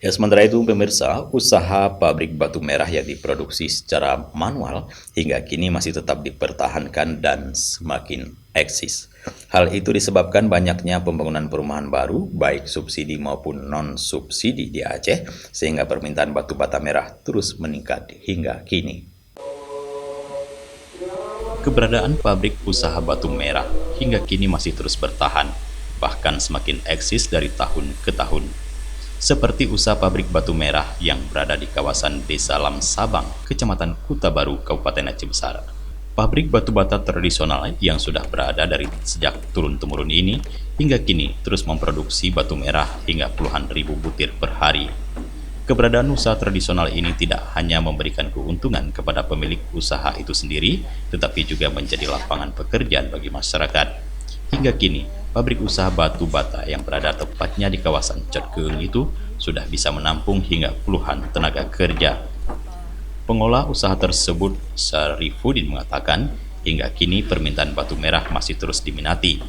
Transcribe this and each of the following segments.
Ya, sementara itu pemirsa, usaha pabrik batu merah yang diproduksi secara manual hingga kini masih tetap dipertahankan dan semakin eksis. Hal itu disebabkan banyaknya pembangunan perumahan baru, baik subsidi maupun non-subsidi di Aceh, sehingga permintaan batu bata merah terus meningkat hingga kini. Keberadaan pabrik usaha batu merah hingga kini masih terus bertahan, bahkan semakin eksis dari tahun ke tahun. Seperti usaha pabrik batu merah yang berada di kawasan Desa Lam Sabang, Kecamatan Kuta Baru, Kabupaten Aceh Besar. Pabrik batu bata tradisional yang sudah berada dari sejak turun-temurun ini hingga kini terus memproduksi batu merah hingga puluhan ribu butir per hari. Keberadaan usaha tradisional ini tidak hanya memberikan keuntungan kepada pemilik usaha itu sendiri, tetapi juga menjadi lapangan pekerjaan bagi masyarakat. Hingga kini, pabrik usaha batu bata yang berada tepatnya di kawasan Cot Keung itu sudah bisa menampung hingga puluhan tenaga kerja. Pengolah usaha tersebut, Syarifuddin, mengatakan hingga kini permintaan batu merah masih terus diminati.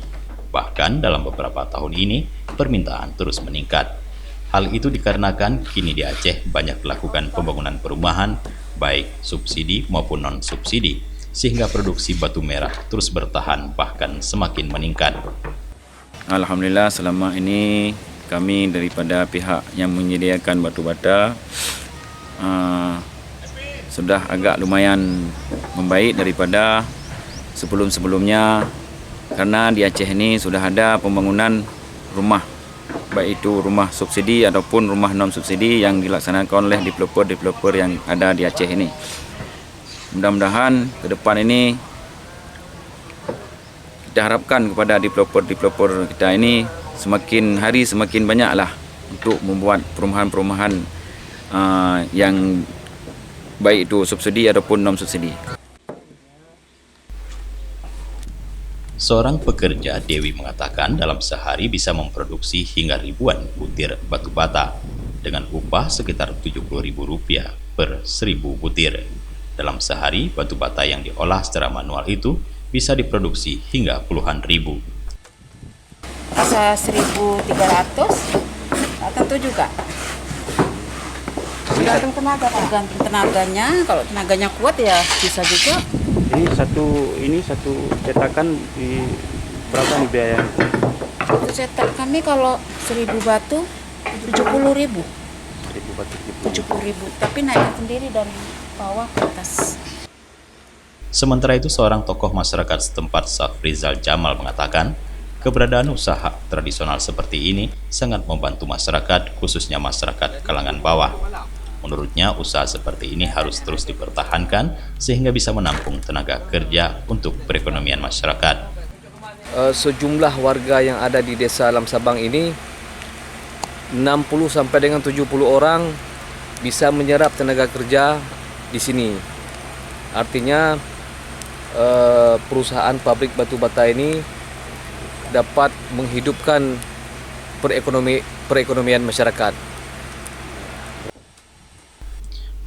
Bahkan dalam beberapa tahun ini, permintaan terus meningkat. Hal itu dikarenakan kini di Aceh banyak dilakukan pembangunan perumahan, baik subsidi maupun non-subsidi, sehingga produksi batu merah terus bertahan bahkan semakin meningkat. Alhamdulillah, selama ini kami daripada pihak yang menyediakan batu bata sudah agak lumayan membaik daripada sebelum-sebelumnya, karena di Aceh ini sudah ada pembangunan rumah, baik itu rumah subsidi ataupun rumah non subsidi yang dilaksanakan oleh developer yang ada di Aceh ini. Mudah-mudahan ke depan ini kita harapkan kepada developer kita ini semakin hari semakin banyaklah untuk membuat perumahan-perumahan yang baik itu subsidi ataupun non subsidi. Seorang pekerja, Dewi, mengatakan dalam sehari bisa memproduksi hingga ribuan butir batu bata dengan upah sekitar Rp70.000 per 1.000 butir. Dalam sehari, batu bata yang diolah secara manual itu bisa diproduksi hingga puluhan ribu. Bisa 1.300, tentu juga. Tergantung tenaga, tergantung tenaganya. Kalau tenaganya kuat ya bisa juga. Ini satu cetakan di berapa nih biaya? Satu cetak kami kalau 1.000 batu 70.000. 1.000 batu 70.000, tapi naik sendiri dari bawah ke atas. Sementara itu, seorang tokoh masyarakat setempat, Safrizal Jamal, mengatakan keberadaan usaha tradisional seperti ini sangat membantu masyarakat, khususnya masyarakat kalangan bawah. Menurutnya, usaha seperti ini harus terus dipertahankan sehingga bisa menampung tenaga kerja untuk perekonomian masyarakat. Sejumlah warga yang ada di Desa Lam Sabang ini 60 sampai dengan 70 orang bisa menyerap tenaga kerja di sini. Artinya perusahaan pabrik batu bata ini dapat menghidupkan perekonomian masyarakat.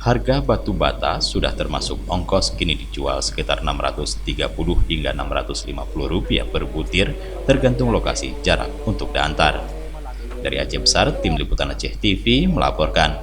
Harga batu bata sudah termasuk ongkos kini dijual sekitar Rp630 hingga Rp650 per butir tergantung lokasi jarak untuk diantar. Dari Aceh Besar, Tim Liputan Aceh TV melaporkan.